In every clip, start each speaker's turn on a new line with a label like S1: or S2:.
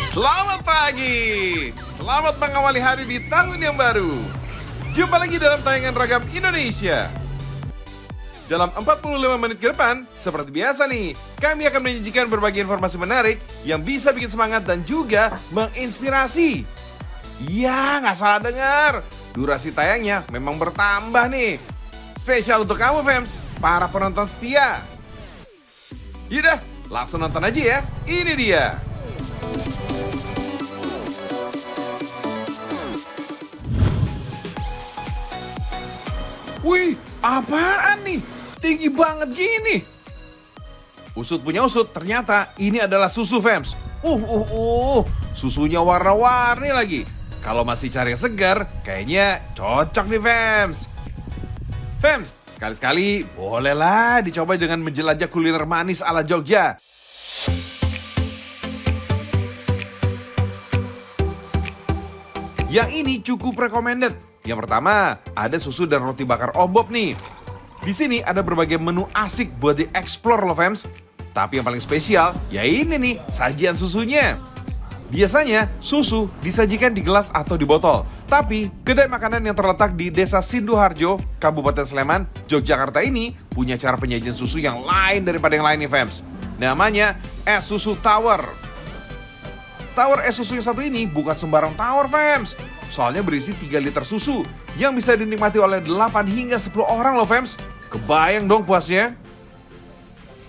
S1: Selamat pagi, selamat mengawali hari di tahun yang baru. Jumpa lagi dalam tayangan Ragam Indonesia. Dalam 45 menit ke depan, seperti biasa nih, kami akan menyajikan berbagai informasi menarik yang bisa bikin semangat dan juga menginspirasi. Iya, nggak salah dengar. Durasi tayangnya memang bertambah nih. Spesial untuk kamu, fans, para penonton setia. Yaudah, langsung nonton aja ya. Ini dia. Wih, apaan nih? Tinggi banget gini. Usut punya usut, ternyata ini adalah susu, fans. Susunya warna-warni lagi. Kalau masih cari yang segar, kayaknya cocok nih, fans. Fans, sekali-sekali bolehlah dicoba dengan menjelajah kuliner manis ala Jogja. Yang ini cukup recommended. Yang pertama, ada susu dan roti bakar Om Bob nih. Di sini ada berbagai menu asik buat dieksplor loh, fans. Tapi yang paling spesial, ya ini nih, sajian susunya. Biasanya, susu disajikan di gelas atau di botol. Tapi, kedai makanan yang terletak di Desa Sinduharjo, Kabupaten Sleman, Yogyakarta ini punya cara penyajian susu yang lain daripada yang lain nih, fans. Namanya es susu tower. Tower es susu yang satu ini bukan sembarang tower, fans. Soalnya berisi 3 liter susu yang bisa dinikmati oleh 8 hingga 10 orang loh, fans. Kebayang dong puasnya.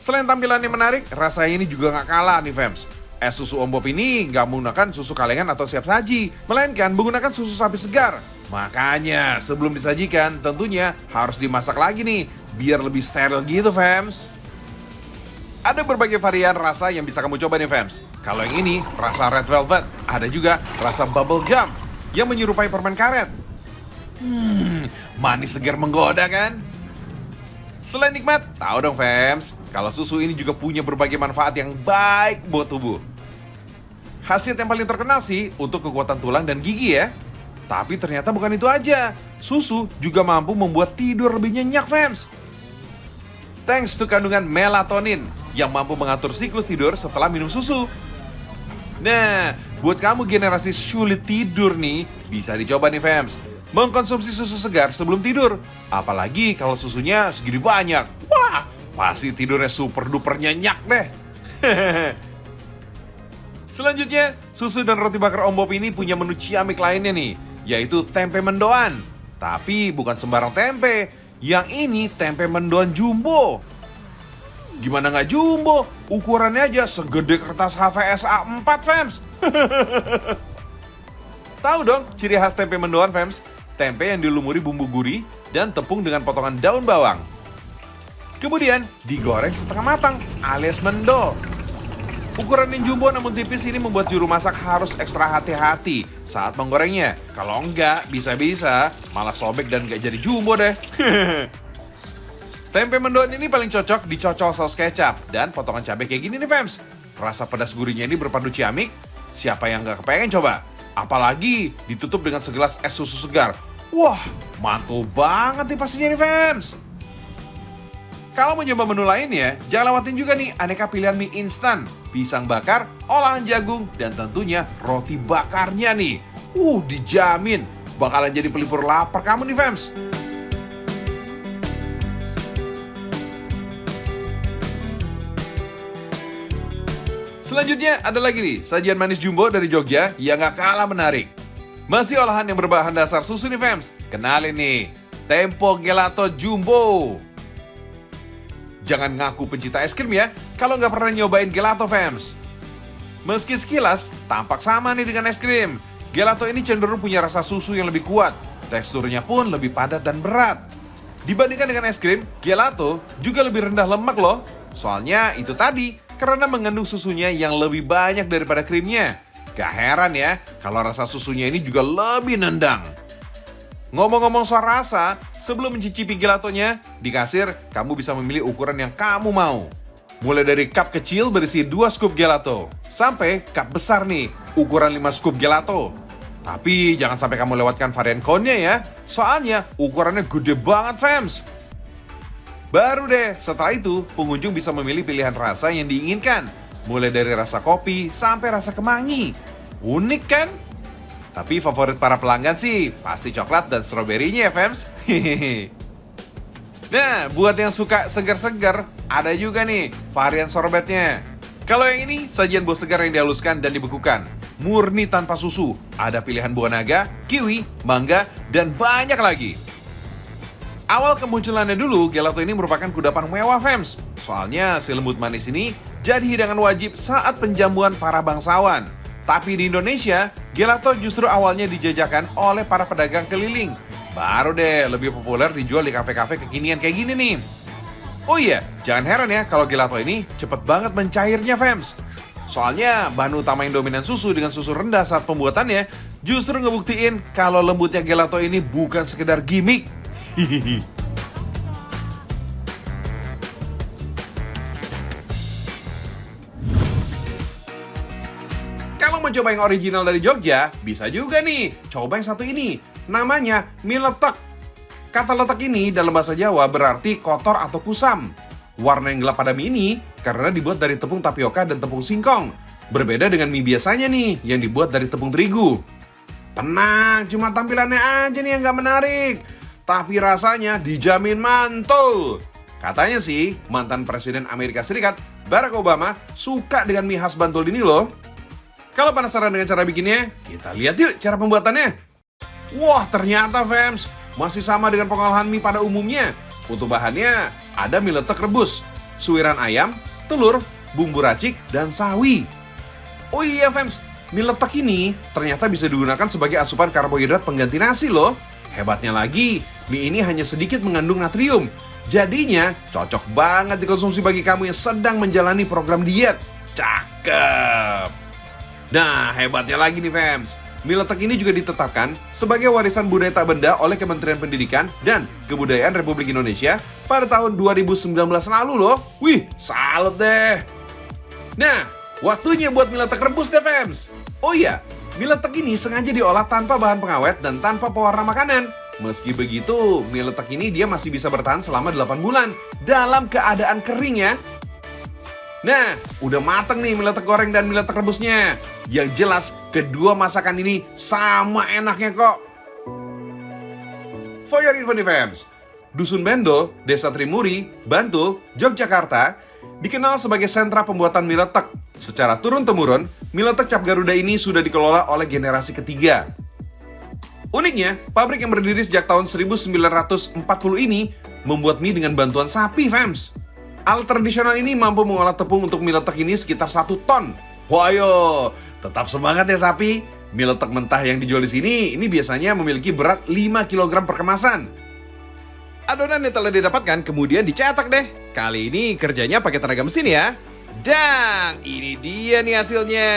S1: Selain tampilannya menarik, rasanya ini juga gak kalah nih, fans. Es susu Om Bob ini gak menggunakan susu kalengan atau siap saji, melainkan menggunakan susu sapi segar. Makanya sebelum disajikan tentunya harus dimasak lagi nih, biar lebih steril gitu, fans. Ada berbagai varian rasa yang bisa kamu coba nih, fans. Kalau yang ini, rasa red velvet. Ada juga rasa bubble gum yang menyerupai permen karet. Manis segar menggoda kan? Selain nikmat, tahu dong, fans, kalau susu ini juga punya berbagai manfaat yang baik buat tubuh. Khasiat yang paling terkenal sih untuk kekuatan tulang dan gigi ya. Tapi ternyata bukan itu aja. Susu juga mampu membuat tidur lebih nyenyak, fans. Thanks to kandungan melatonin yang mampu mengatur siklus tidur setelah minum susu. Nah, buat kamu generasi sulit tidur nih, bisa dicoba nih, fans. Mengkonsumsi susu segar sebelum tidur. Apalagi kalau susunya segini banyak. Wah, pasti tidurnya super duper nyenyak deh. Selanjutnya, susu dan roti bakar Om Bob ini punya menu ciamik lainnya nih, yaitu tempe mendoan. Tapi bukan sembarang tempe. Yang ini tempe mendoan jumbo. Gimana nggak jumbo? Ukurannya aja segede kertas HVS A4, fans. Tahu dong ciri khas tempe mendoan, fans? Tempe yang dilumuri bumbu gurih dan tepung dengan potongan daun bawang. Kemudian digoreng setengah matang alias mendo. Ukuran yang jumbo namun tipis ini membuat juru masak harus ekstra hati-hati saat menggorengnya. Kalau enggak, bisa-bisa malah sobek dan gak jadi jumbo deh. Tempe mendoan ini paling cocok dicocol saus kecap dan potongan cabai kayak gini nih, fans. Rasa pedas gurihnya ini berpadu ciamik. Siapa yang gak kepengen coba? Apalagi ditutup dengan segelas es susu segar. Wah, mantul banget nih pastinya nih, fans. Kalau mau nyoba menu lainnya, jangan lewatin juga nih aneka pilihan mie instan, pisang bakar, olahan jagung, dan tentunya roti bakarnya nih. Dijamin bakalan jadi pelipur lapar kamu nih, fans. Selanjutnya ada lagi nih, sajian manis jumbo dari Jogja yang gak kalah menarik. Masih olahan yang berbahan dasar susu nih, fans. Kenalin nih, Tempo Gelato Jumbo. Jangan ngaku pencinta es krim ya, kalau nggak pernah nyobain gelato, fans. Meski sekilas, tampak sama nih dengan es krim. Gelato ini cenderung punya rasa susu yang lebih kuat. Teksturnya pun lebih padat dan berat. Dibandingkan dengan es krim, gelato juga lebih rendah lemak loh. Soalnya itu tadi, karena mengandung susunya yang lebih banyak daripada krimnya. Gak heran ya, kalau rasa susunya ini juga lebih nendang. Ngomong-ngomong soal rasa, sebelum mencicipi gelatonya, di kasir kamu bisa memilih ukuran yang kamu mau. Mulai dari cup kecil berisi 2 scoop gelato, sampai cup besar nih, ukuran 5 scoop gelato. Tapi jangan sampai kamu lewatkan varian cone-nya ya, soalnya ukurannya gede banget, fans. Baru deh, setelah itu pengunjung bisa memilih pilihan rasa yang diinginkan. mulai dari rasa kopi sampai rasa kemangi. Unik kan? Tapi favorit para pelanggan sih pasti coklat dan stroberinya ya, Fems. Nah, buat yang suka segar-segar, ada juga nih varian sorbetnya. Kalau yang ini, sajian buah segar yang dihaluskan dan dibekukan. Murni tanpa susu. Ada pilihan buah naga, kiwi, mangga, dan banyak lagi. Awal kemunculannya dulu, gelato ini merupakan kudapan mewah, Fems. Soalnya si lembut manis ini jadi hidangan wajib saat penjamuan para bangsawan. Tapi di Indonesia, gelato justru awalnya dijajakan oleh para pedagang keliling. Baru deh lebih populer dijual di kafe-kafe kekinian kayak gini nih. Oh iya, jangan heran ya kalau gelato ini cepet banget mencairnya, Fems. Soalnya bahan utama yang dominan susu dengan susu rendah saat pembuatannya justru ngebuktiin kalau lembutnya gelato ini bukan sekedar gimmick. Hihihi. Kalau mau coba yang original dari Jogja, bisa juga nih. Coba yang satu ini, namanya mie letek. Kata letek ini dalam bahasa Jawa berarti kotor atau kusam. Warna yang gelap pada mie ini karena dibuat dari tepung tapioka dan tepung singkong. Berbeda dengan mie biasanya nih, yang dibuat dari tepung terigu. Tenang, cuma tampilannya aja nih yang gak menarik. Tapi rasanya dijamin mantul. Katanya sih, mantan Presiden Amerika Serikat, Barack Obama, suka dengan mie khas Bantul ini loh. Kalau penasaran dengan cara bikinnya, kita lihat yuk cara pembuatannya. Wah, ternyata Fems, masih sama dengan pengolahan mie pada umumnya. Untuk bahannya, ada mie letek rebus, suiran ayam, telur, bumbu racik, dan sawi. Oh iya Fems, mie letek ini ternyata bisa digunakan sebagai asupan karbohidrat pengganti nasi loh. Hebatnya lagi, mie ini hanya sedikit mengandung natrium. Jadinya cocok banget dikonsumsi bagi kamu yang sedang menjalani program diet. Cakep! Nah, hebatnya lagi nih Fems, mie letek ini juga ditetapkan sebagai warisan budaya tak benda oleh Kementerian Pendidikan dan Kebudayaan Republik Indonesia pada tahun 2019 lalu loh. Wih, salut deh! Nah, waktunya buat mie letek rebus deh Fems. Oh iya, mie letek ini sengaja diolah tanpa bahan pengawet dan tanpa pewarna makanan. Meski begitu, mie letek ini dia masih bisa bertahan selama 8 bulan dalam keadaan kering ya. Nah, udah mateng nih mie letek goreng dan mie letek rebusnya. Yang jelas, kedua masakan ini sama enaknya kok. For your info nih Fems, Dusun Bendo, Desa Trimuri, Bantul, Yogyakarta, dikenal sebagai sentra pembuatan mie letek. Secara turun-temurun, mie letek Cap Garuda ini sudah dikelola oleh generasi ketiga. Uniknya, pabrik yang berdiri sejak tahun 1940 ini membuat mie dengan bantuan sapi, Fems. Alat tradisional ini mampu mengolah tepung untuk mie letek ini sekitar 1 ton. Wayo, tetap semangat ya sapi. Mie letek mentah yang dijual di sini ini biasanya memiliki berat 5 kg per kemasan. Adonan yang telah didapatkan kemudian dicetak deh. Kali ini kerjanya pakai tenaga mesin ya. Dan ini dia nih hasilnya.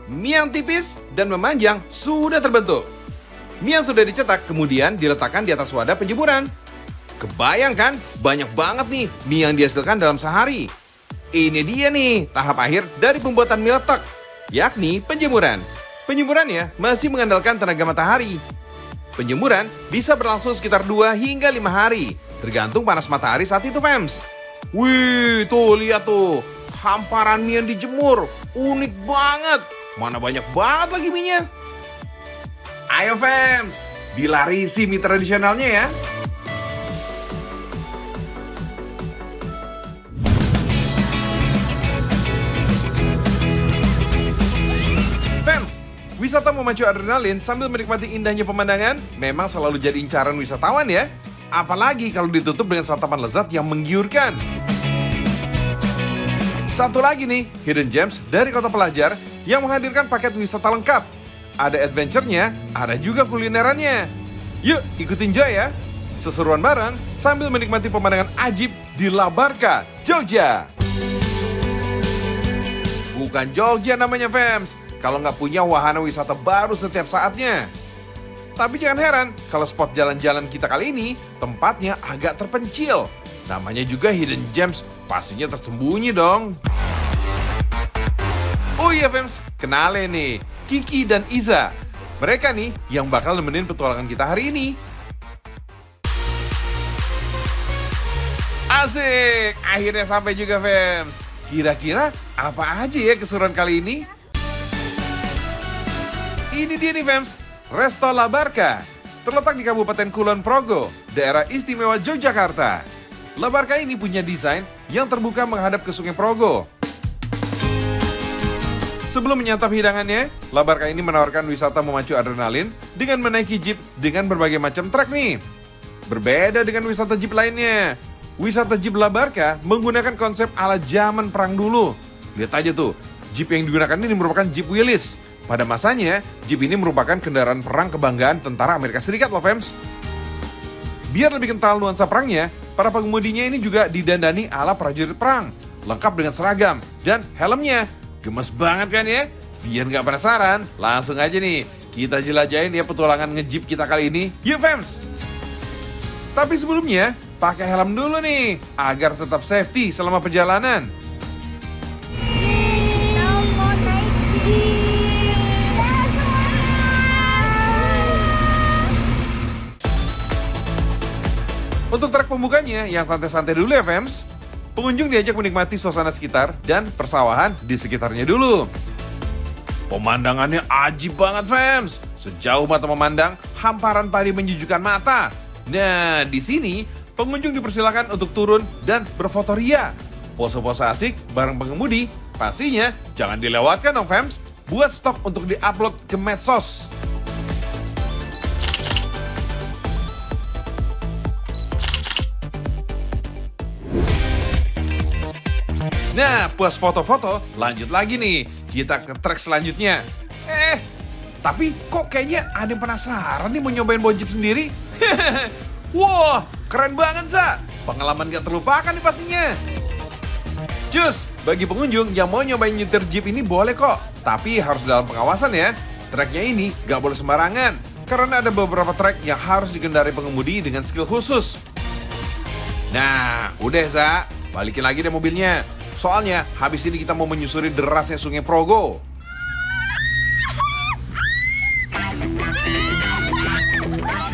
S1: Mie yang tipis dan memanjang sudah terbentuk. Mie yang sudah dicetak kemudian diletakkan di atas wadah penjemuran. Kebayang kan? Banyak banget nih mie yang dihasilkan dalam sehari. Ini dia nih tahap akhir dari pembuatan mie letek, yakni penjemuran. Penjemurannya masih mengandalkan tenaga matahari. Penjemuran bisa berlangsung sekitar 2 hingga 5 hari, tergantung panas matahari saat itu, Fems. Wih, tuh lihat tuh, hamparan mie yang dijemur, unik banget. Mana banyak banget lagi mie-nya. Ayo Fems, dilarisi mie tradisionalnya ya. Fems, wisata memacu adrenalin sambil menikmati indahnya pemandangan memang selalu jadi incaran wisatawan ya. Apalagi kalau ditutup dengan santapan lezat yang menggiurkan. Satu lagi nih, Hidden Gems dari Kota Pelajar yang menghadirkan paket wisata lengkap. Ada adventure-nya, ada juga kulinerannya. Yuk, ikutin Joy ya. Seseruan bareng sambil menikmati pemandangan ajib di Labarka, Jogja. Bukan Jogja namanya, Fems, kalau nggak punya wahana wisata baru setiap saatnya. Tapi jangan heran kalau spot jalan-jalan kita kali ini tempatnya agak terpencil. Namanya juga Hidden Gems, pastinya tersembunyi dong. Oh iya Fems, kenalin nih, Kiki dan Iza. Mereka nih yang bakal nemenin petualangan kita hari ini. Asik, akhirnya sampai juga Fems. Kira-kira apa aja ya keseruan kali ini? Ini dia nih fams, Resto La Barca. Terletak di Kabupaten Kulon Progo, daerah istimewa Yogyakarta. La Barca ini punya desain yang terbuka menghadap ke Sungai Progo. Sebelum menyantap hidangannya, La Barca ini menawarkan wisata memacu adrenalin dengan menaiki jeep dengan berbagai macam trek nih. Berbeda dengan wisata jeep lainnya. Wisata Jeep La Barca menggunakan konsep ala zaman perang dulu. Lihat aja tuh, Jeep yang digunakan ini merupakan Jeep Willys. Pada masanya, Jeep ini merupakan kendaraan perang kebanggaan tentara Amerika Serikat loh fams. Biar lebih kental nuansa perangnya, para pengemudinya ini juga didandani ala prajurit perang. Lengkap dengan seragam dan helmnya. Gemes banget kan ya? Biar nggak penasaran, langsung aja nih kita jelajahin ya petualangan nge-Jeep kita kali ini. Yuk fams! Tapi sebelumnya, pakai helm dulu nih, agar tetap safety selama perjalanan. Untuk trek pembukanya, yang santai-santai dulu ya fams. Pengunjung diajak menikmati suasana sekitar dan persawahan di sekitarnya dulu. Pemandangannya ajib banget fams. Sejauh mata memandang, hamparan padi menyejukkan mata. Nah, di sini pengunjung dipersilakan untuk turun dan berfoto ria. Pose-pose asik bareng pengemudi, pastinya jangan dilewatkan dong fams. Buat stok untuk diupload ke medsos. Nah, puas foto-foto, lanjut lagi nih. Kita ke trek selanjutnya. Tapi kok kayaknya ada yang penasaran nih mau nyobain bawa Jeep sendiri? Wah, keren banget, Za. Pengalaman gak terlupakan nih pastinya. Cus, bagi pengunjung yang mau nyobain nyetir Jeep ini boleh kok. Tapi harus dalam pengawasan ya. Treknya ini gak boleh sembarangan. Karena ada beberapa trek yang harus dikendarai pengemudi dengan skill khusus. Nah, udah Za. Balikin lagi deh mobilnya. Soalnya habis ini kita mau menyusuri derasnya Sungai Progo.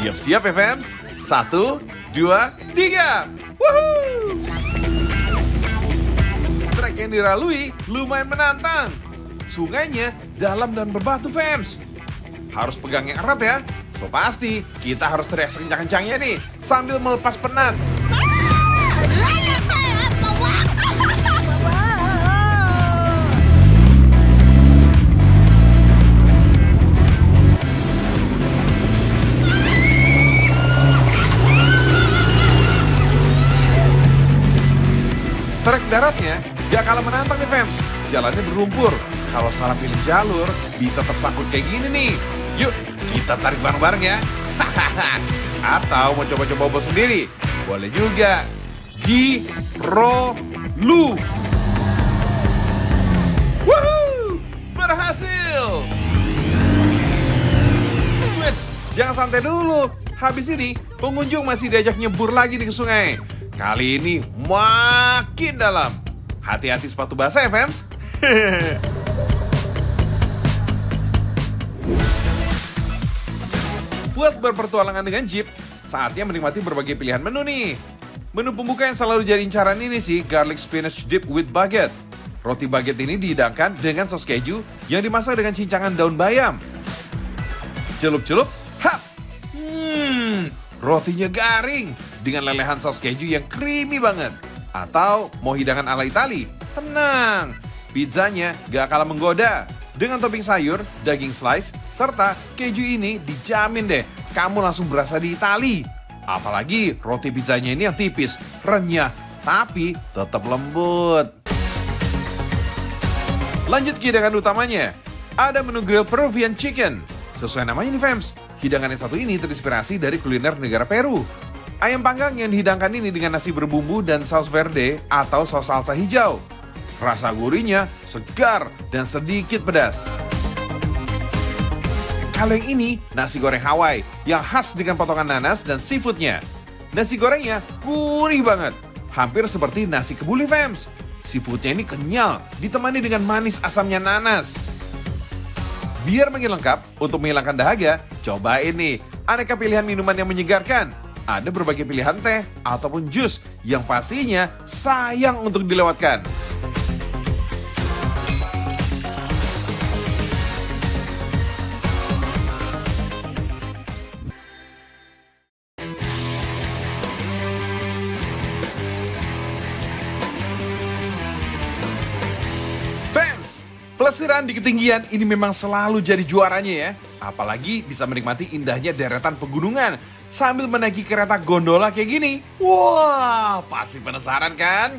S1: Siap-siap ya fans? 1, 2, 3. Woohoo! Trek yang dilalui lumayan menantang. Sungainya dalam dan berbatu fans. Harus pegang yang erat ya. So pasti kita harus teriak sekencang-kencangnya nih sambil melepas penat. Trek daratnya gak kalah menantang nih fans. Jalannya berlumpur. Kalau salah pilih jalur, bisa tersangkut kayak gini nih. Yuk, kita tarik bareng-bareng ya. Atau mau coba-coba bawa sendiri? Boleh juga. Ji-ro-lu. Woohoo! Berhasil! Wait, jangan santai dulu. Habis ini, pengunjung masih diajak nyebur lagi nih ke sungai. Kali ini makin dalam. Hati-hati sepatu basah ya, fams. Puas berpertualangan dengan Jeep, saatnya menikmati berbagai pilihan menu nih. Menu pembuka yang selalu jadi incaran ini sih garlic spinach dip with baguette. Roti baguette ini dihidangkan dengan sos keju yang dimasak dengan cincangan daun bayam. Celup-celup, hap! Rotinya garing dengan lelehan saus keju yang creamy banget. Atau mau hidangan ala Itali? Tenang, pizzanya gak kalah menggoda. Dengan topping sayur, daging slice, serta keju ini dijamin deh kamu langsung berasa di Itali. Apalagi roti pizzanya ini yang tipis, renyah, tapi tetap lembut. Lanjut ke hidangan utamanya. Ada menu grill Peruvian chicken. Sesuai namanya nih fams, hidangan yang satu ini terinspirasi dari kuliner negara Peru. Ayam panggang yang dihidangkan ini dengan nasi berbumbu dan saus verde atau saus salsa hijau. Rasa gurihnya segar dan sedikit pedas. Kalau yang ini, nasi goreng Hawaii yang khas dengan potongan nanas dan seafoodnya. Nasi gorengnya gurih banget, hampir seperti nasi kebuli fams. Seafoodnya ini kenyal, ditemani dengan manis asamnya nanas. Biar makin lengkap, untuk menghilangkan dahaga, cobain nih aneka pilihan minuman yang menyegarkan. Ada berbagai pilihan teh ataupun jus yang pastinya sayang untuk dilewatkan. Pelesiran di ketinggian ini memang selalu jadi juaranya ya. Apalagi bisa menikmati indahnya deretan pegunungan sambil menaiki kereta gondola kayak gini. Wah, pasti penasaran kan?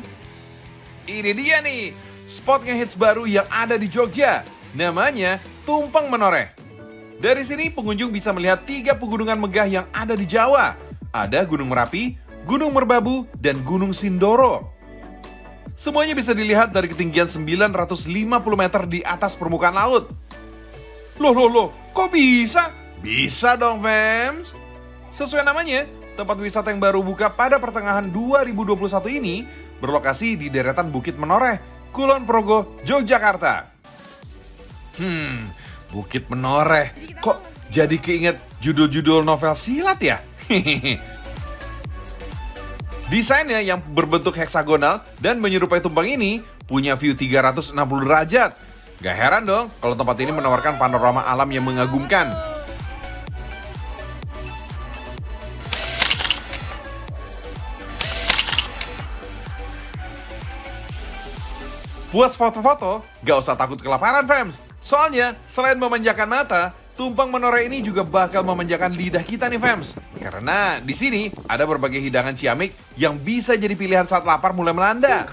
S1: Ini dia nih, spot ngehits baru yang ada di Jogja. Namanya Tumpeng Menoreh. Dari sini pengunjung bisa melihat 3 pegunungan megah yang ada di Jawa. Ada Gunung Merapi, Gunung Merbabu, dan Gunung Sindoro. Semuanya bisa dilihat dari ketinggian 950 meter di atas permukaan laut. Loh, kok bisa? Bisa dong, fans. Sesuai namanya, tempat wisata yang baru buka pada pertengahan 2021 ini berlokasi di deretan Bukit Menoreh, Kulon Progo, Yogyakarta. Bukit Menoreh. Kok jadi keinget judul-judul novel silat ya? Desainnya yang berbentuk heksagonal dan menyerupai tumpeng ini punya view 360 derajat. Gak heran dong kalau tempat ini menawarkan panorama alam yang mengagumkan. Puas foto-foto, gak usah takut kelaparan fams. Soalnya selain memanjakan mata, Tumpeng Menoreh ini juga bakal memanjakan lidah kita nih fams. Karena di sini ada berbagai hidangan ciamik yang bisa jadi pilihan saat lapar mulai melanda.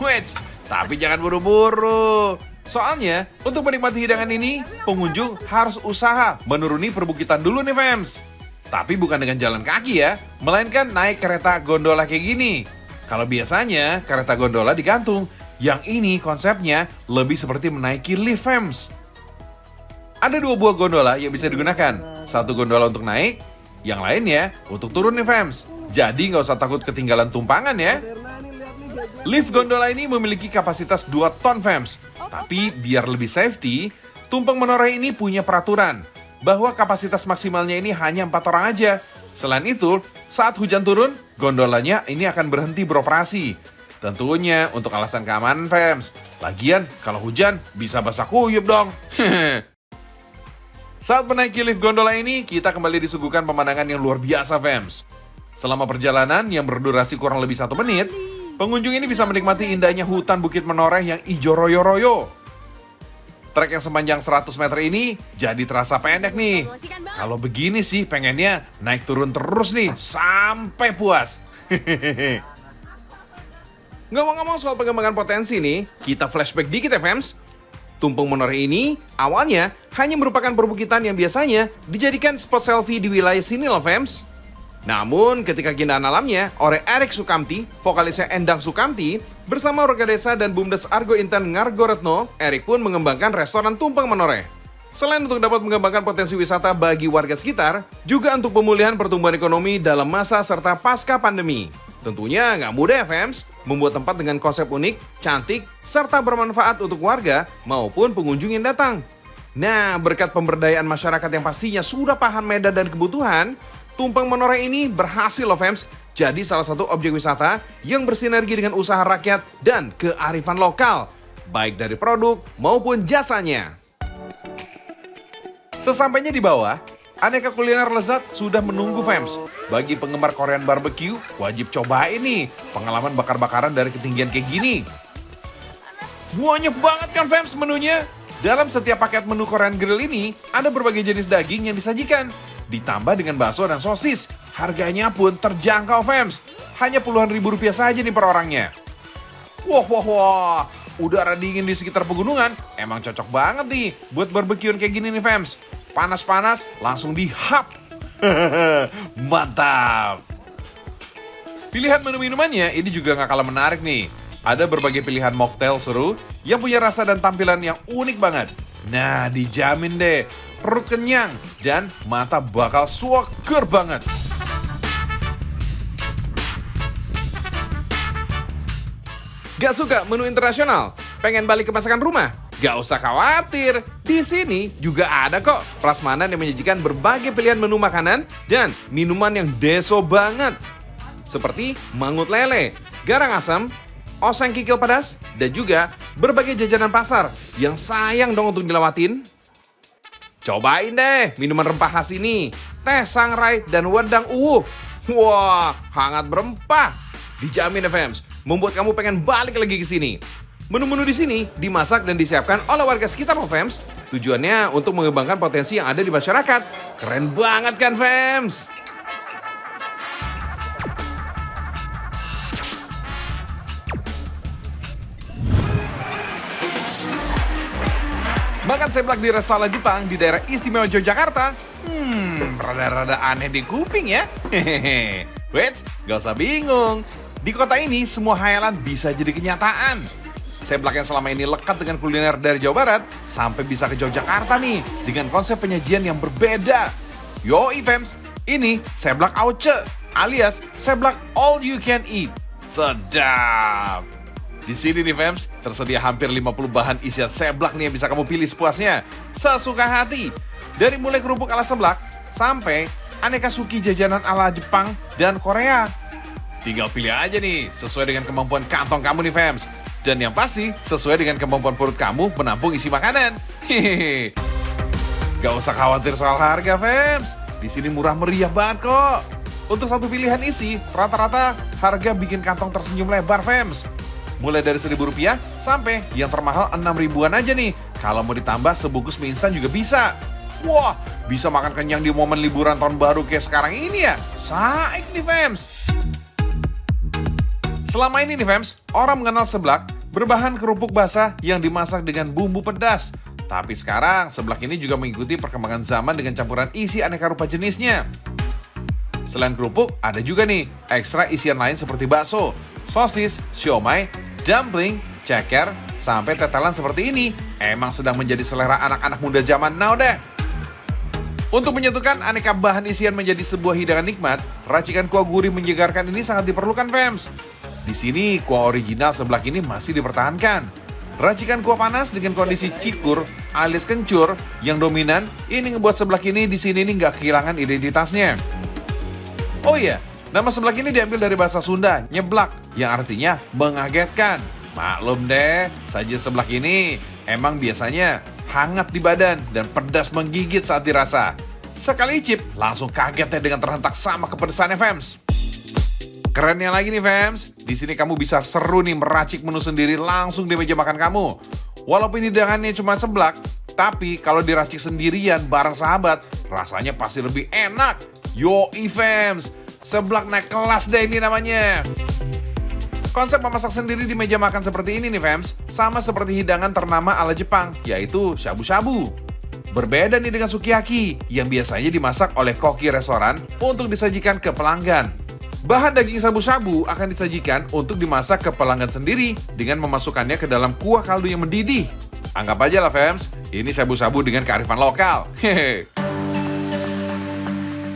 S1: Wait, tapi jangan buru-buru. Soalnya untuk menikmati hidangan ini, pengunjung harus usaha menuruni perbukitan dulu nih fams. Tapi bukan dengan jalan kaki ya, melainkan naik kereta gondola kayak gini. Kalau biasanya kereta gondola digantung, yang ini konsepnya lebih seperti menaiki lift fams. Ada 2 buah gondola yang bisa digunakan. Satu gondola untuk naik, yang lainnya untuk turun nih fams. Jadi nggak usah takut ketinggalan tumpangan ya. Lift gondola ini memiliki kapasitas 2 ton fams. Tapi biar lebih safety, Tumpeng Menoreh ini punya peraturan bahwa kapasitas maksimalnya ini hanya 4 orang aja. Selain itu, saat hujan turun, gondolanya ini akan berhenti beroperasi. Tentunya untuk alasan keamanan fams. Lagian kalau hujan bisa basah kuyup dong. Saat menaiki lift gondola ini, kita kembali disuguhkan pemandangan yang luar biasa, fams. Selama perjalanan yang berdurasi kurang lebih 1 menit, pengunjung ini bisa menikmati indahnya hutan Bukit Menoreh yang ijo royo-royo. Trek yang sepanjang 100 meter ini jadi terasa pendek nih. Kalau begini sih pengennya naik turun terus nih, sampai puas. Ngomong-ngomong soal pengembangan potensi nih, kita flashback dikit ya, fams. Tumpeng Menoreh ini awalnya hanya merupakan perbukitan yang biasanya dijadikan spot selfie di wilayah sini loh fams. Namun ketika keindahan alamnya oleh Erik Sukamti, vokalisnya Endang Sukamti, bersama warga desa dan Bumdes Argo Inten Ngargoretno, Erik pun mengembangkan restoran Tumpeng Menoreh. Selain untuk dapat mengembangkan potensi wisata bagi warga sekitar, juga untuk pemulihan pertumbuhan ekonomi dalam masa serta pasca pandemi. Tentunya nggak mudah ya fams, membuat tempat dengan konsep unik, cantik, serta bermanfaat untuk warga maupun pengunjung yang datang. Nah, berkat pemberdayaan masyarakat yang pastinya sudah paham medan dan kebutuhan, Tumpeng Menoreh ini berhasil loh fams, jadi salah satu objek wisata yang bersinergi dengan usaha rakyat dan kearifan lokal, baik dari produk maupun jasanya. Sesampainya di bawah, aneka kuliner lezat sudah menunggu fams. Bagi penggemar Korean barbecue, wajib cobain nih pengalaman bakar-bakaran dari ketinggian kayak gini. Banyak banget kan fams menunya. Dalam setiap paket menu Korean Grill ini, ada berbagai jenis daging yang disajikan. Ditambah dengan bakso dan sosis. Harganya pun terjangkau fams. Hanya puluhan ribu rupiah saja nih per orangnya. Wah. Udara dingin di sekitar pegunungan emang cocok banget nih buat barbekyuan kayak gini nih fams. Panas-panas langsung dihap. Mantap. Pilihan menu minumannya ini juga gak kalah menarik nih. Ada berbagai pilihan mocktail seru yang punya rasa dan tampilan yang unik banget. Nah, dijamin deh perut kenyang dan mata bakal seger banget. Gak suka menu internasional? Pengen balik ke masakan rumah? Gak usah khawatir, di sini juga ada kok prasmanan yang menyajikan berbagai pilihan menu makanan dan minuman yang deso banget. Seperti mangut lele, garang asam, oseng kikil pedas, dan juga berbagai jajanan pasar yang sayang dong untuk dilewatin. Cobain deh minuman rempah khas ini, teh sangrai dan wedang uwuh. Wah, hangat berempah. Dijamin ya fams, membuat kamu pengen balik lagi ke sini. Menu-menu di sini dimasak dan disiapkan oleh warga sekitar loh, Fems. Tujuannya untuk mengembangkan potensi yang ada di masyarakat. Keren banget kan, Fems? Makan seblak di restoran Jepang di daerah istimewa Yogyakarta. Rada-rada aneh di kuping ya. Hehehe. Wait, gak usah bingung. Di kota ini semua hayalan bisa jadi kenyataan. Seblak yang selama ini lekat dengan kuliner dari Jawa Barat sampai bisa ke Yogyakarta nih dengan konsep penyajian yang berbeda. Yoi Fems, ini seblak Auce alias seblak all you can eat. Sedap. Di sini nih Fems, tersedia hampir 50 bahan isian seblak nih yang bisa kamu pilih sepuasnya. Sesuka hati. Dari mulai kerupuk ala seblak sampai aneka suki jajanan ala Jepang dan Korea. Tinggal pilih aja nih sesuai dengan kemampuan kantong kamu nih Fems. Dan yang pasti sesuai dengan kemampuan perut kamu menampung isi makanan. Hehehe. Gak usah khawatir soal harga, Fems. Di sini murah meriah banget kok. Untuk satu pilihan isi, rata-rata harga bikin kantong tersenyum lebar, Fems. Mulai dari Rp1.000 sampai yang termahal 6 ribuan aja nih. Kalau mau ditambah sebungkus mie instan juga bisa. Wah, bisa makan kenyang di momen liburan tahun baru kayak sekarang ini ya. Saik nih, Fems. Selama ini nih Fems, orang mengenal seblak berbahan kerupuk basah yang dimasak dengan bumbu pedas. Tapi sekarang seblak ini juga mengikuti perkembangan zaman dengan campuran isi aneka rupa jenisnya. Selain kerupuk, ada juga nih ekstra isian lain seperti bakso, sosis, siomay, dumpling, ceker, sampai tetelan seperti ini. Emang sedang menjadi selera anak-anak muda zaman now deh. Untuk menyatukan aneka bahan isian menjadi sebuah hidangan nikmat, racikan kuah gurih menyegarkan ini sangat diperlukan Fems. Di sini, kuah original seblak ini masih dipertahankan. Racikan kuah panas dengan kondisi cikur alias kencur yang dominan, ini ngebuat seblak ini di sini nggak kehilangan identitasnya. Oh iya, nama seblak ini diambil dari bahasa Sunda, nyeblak, yang artinya mengagetkan. Maklum deh, sajian seblak ini emang biasanya hangat di badan dan pedas menggigit saat dirasa. Sekali icip, langsung kaget deh dengan terhentak sama kepedesannya Fems. Kerennya lagi nih Fems, di sini kamu bisa seru nih meracik menu sendiri langsung di meja makan kamu. Walaupun hidangannya cuma seblak, tapi kalau diracik sendirian bareng sahabat, rasanya pasti lebih enak. Yoi Fems, seblak naik kelas deh ini namanya. Konsep memasak sendiri di meja makan seperti ini nih Fems, sama seperti hidangan ternama ala Jepang, yaitu shabu-shabu. Berbeda nih dengan sukiyaki, yang biasanya dimasak oleh koki restoran untuk disajikan ke pelanggan. Bahan daging shabu-shabu akan disajikan untuk dimasak ke pelanggan sendiri dengan memasukkannya ke dalam kuah kaldu yang mendidih. Anggap aja lah Fems, ini shabu-shabu dengan kearifan lokal. Hehe.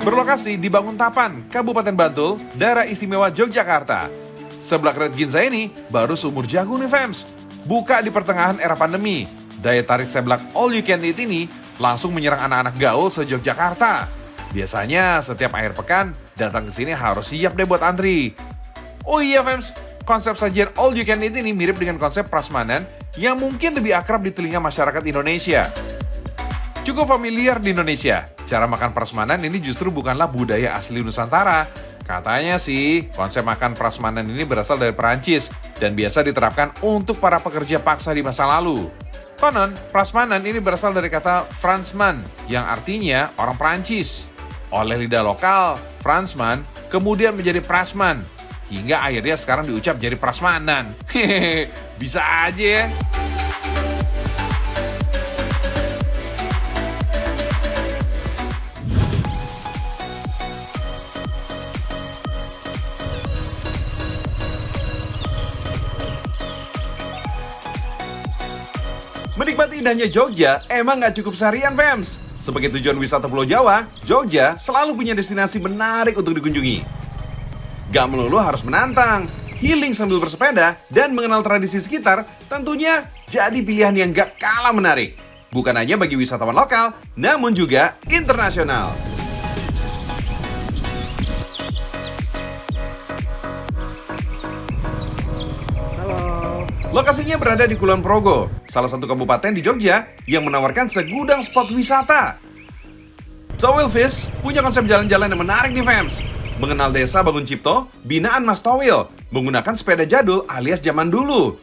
S1: Berlokasi di Banguntapan, Kabupaten Bantul, daerah istimewa Yogyakarta. Seblak Red Ginza ini baru seumur jagung nih Fems. Buka di pertengahan era pandemi. Daya tarik seblak all you can eat ini langsung menyerang anak-anak gaul se-Yogyakarta. Biasanya setiap akhir pekan datang ke sini harus siap deh buat antri. Oh iya Fems, konsep sajian all you can eat ini mirip dengan konsep prasmanan yang mungkin lebih akrab di telinga masyarakat Indonesia. Cukup familiar di Indonesia, cara makan prasmanan ini justru bukanlah budaya asli Nusantara. Katanya sih, konsep makan prasmanan ini berasal dari Perancis dan biasa diterapkan untuk para pekerja paksa di masa lalu. Konon, prasmanan ini berasal dari kata Fransman yang artinya orang Perancis. Oleh lidah lokal, Fransman kemudian menjadi prasman, hingga akhirnya sekarang diucap jadi prasmanan. Hehehe, bisa aja ya. Menikmati indahnya Jogja emang nggak cukup seharian, Fems. Sebagai tujuan wisata Pulau Jawa, Jogja selalu punya destinasi menarik untuk dikunjungi. Gak melulu harus menantang, healing sambil bersepeda, dan mengenal tradisi sekitar tentunya jadi pilihan yang gak kalah menarik. Bukan hanya bagi wisatawan lokal, namun juga internasional. Lokasinya berada di Kulon Progo, salah satu kabupaten di Jogja yang menawarkan segudang spot wisata. Towel Fish punya konsep jalan-jalan yang menarik nih Fems. Mengenal desa Bangun Cipto, binaan Mas Towil, menggunakan sepeda jadul alias zaman dulu.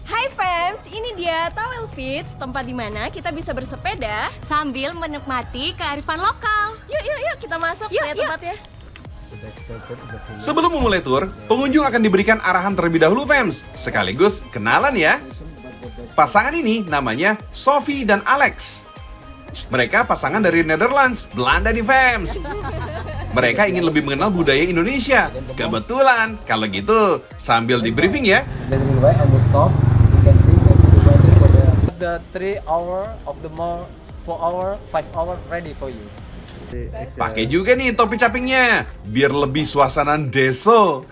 S2: Hai ini dia Towel Fits, tempat di mana kita bisa bersepeda
S3: sambil menikmati kearifan lokal.
S2: Yuk, kita masuk
S3: Yuk,
S2: lihat
S3: yuk.
S2: tempatnya.
S1: Sebelum memulai tour, pengunjung akan diberikan arahan terlebih dahulu, fams. Sekaligus kenalan ya. Pasangan ini namanya Sophie dan Alex. Mereka pasangan dari Netherlands, Belanda nih, fams. Mereka ingin lebih mengenal budaya Indonesia. Kebetulan, kalau gitu sambil di briefing ya.
S4: Then we wait and we stop. You can see that we waiting for the 3 hour of the more 4 hour, 5 hour ready for you.
S1: Pakai juga nih topi capingnya, biar lebih suasana deso.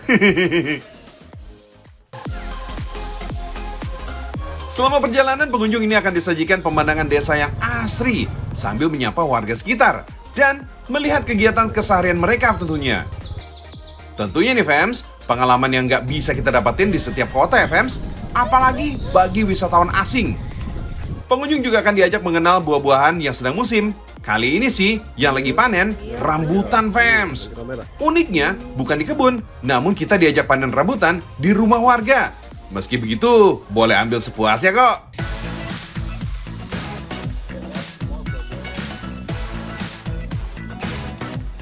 S1: Selama perjalanan, pengunjung ini akan disajikan pemandangan desa yang asri sambil menyapa warga sekitar dan melihat kegiatan keseharian mereka tentunya. Tentunya nih, fams, pengalaman yang nggak bisa kita dapatin di setiap kota ya, fams, apalagi bagi wisatawan asing. Pengunjung juga akan diajak mengenal buah-buahan yang sedang musim. Kali ini sih, yang lagi panen, rambutan, fams. Uniknya, bukan di kebun, namun kita diajak panen rambutan di rumah warga. Meski begitu, boleh ambil sepuasnya kok.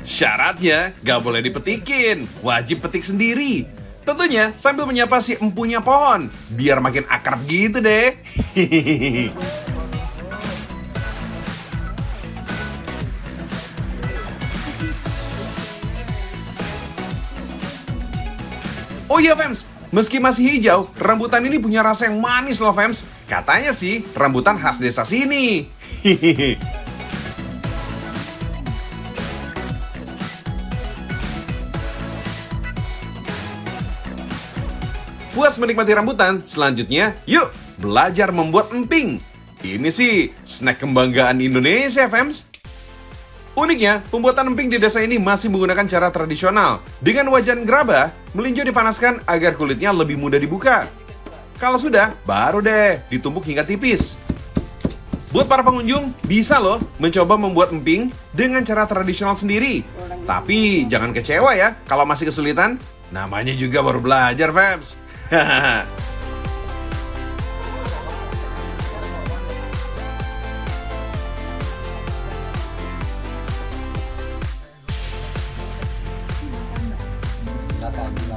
S1: Syaratnya, gak boleh dipetikin, wajib petik sendiri. Tentunya sambil menyapa si empunya pohon, biar makin akrab gitu deh. Oh iya, fams, meski masih hijau, rambutan ini punya rasa yang manis loh, fams. Katanya sih, rambutan khas desa sini. Puas menikmati rambutan, selanjutnya yuk belajar membuat emping. Ini sih snack kebanggaan Indonesia, fams. Uniknya, pembuatan emping di desa ini masih menggunakan cara tradisional. Dengan wajan gerabah, melinjo dipanaskan agar kulitnya lebih mudah dibuka. Kalau sudah, baru deh ditumbuk hingga tipis. Buat para pengunjung, bisa loh mencoba membuat emping dengan cara tradisional sendiri. Tapi jangan kecewa ya kalau masih kesulitan. Namanya juga baru belajar, fams.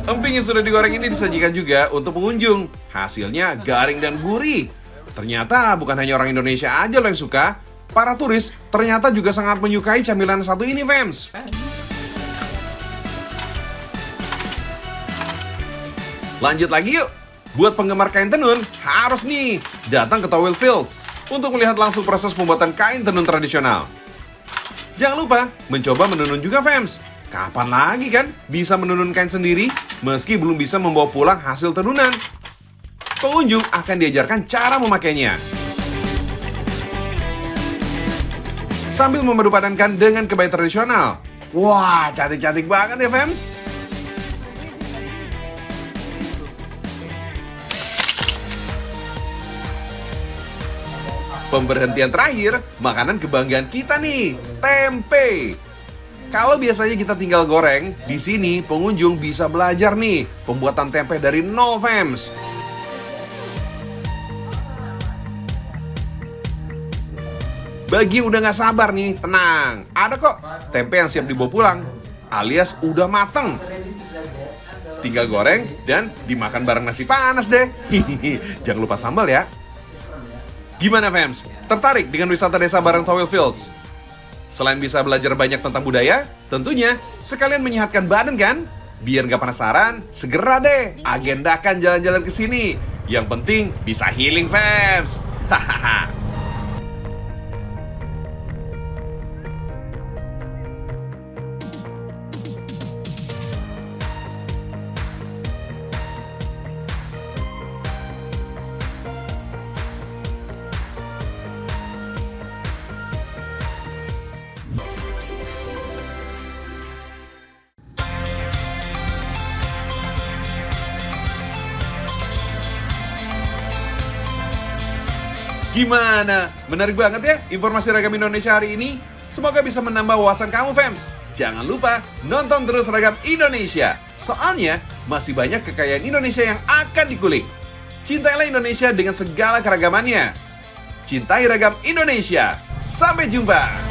S1: Emping yang sudah digoreng ini disajikan juga untuk pengunjung. Hasilnya garing dan gurih. Ternyata bukan hanya orang Indonesia aja loh yang suka. Para turis ternyata juga sangat menyukai camilan satu ini, fams. Lanjut lagi yuk. Buat penggemar kain tenun, harus nih datang ke Towel Fields untuk melihat langsung proses pembuatan kain tenun tradisional. Jangan lupa mencoba menenun juga, fams. Kapan lagi kan bisa menenun kain sendiri meski belum bisa membawa pulang hasil tenunan? Pengunjung akan diajarkan cara memakainya. Sambil memadupadankan dengan kebaya tradisional. Wah, cantik-cantik banget ya, fams. Pemberhentian terakhir, makanan kebanggaan kita nih, tempe. Kalau biasanya kita tinggal goreng, di sini pengunjung bisa belajar nih pembuatan tempe dari nol, fams. Bagi yang udah nggak sabar nih, tenang, ada kok tempe yang siap dibawa pulang, alias udah mateng. Tinggal goreng dan dimakan bareng nasi panas deh. Jangan lupa sambal ya. Gimana, fams? Tertarik dengan wisata desa bareng Towel Fields? Selain bisa belajar banyak tentang budaya, tentunya sekalian menyehatkan badan kan? Biar nggak penasaran, segera deh agendakan jalan-jalan ke sini. Yang penting bisa healing, fams. Hahaha. Gimana? Menarik banget ya informasi Ragam Indonesia hari ini? Semoga bisa menambah wawasan kamu, fams. Jangan lupa nonton terus Ragam Indonesia. Soalnya masih banyak kekayaan Indonesia yang akan dikulik. Cintailah Indonesia dengan segala keragamannya. Cintai ragam Indonesia. Sampai jumpa.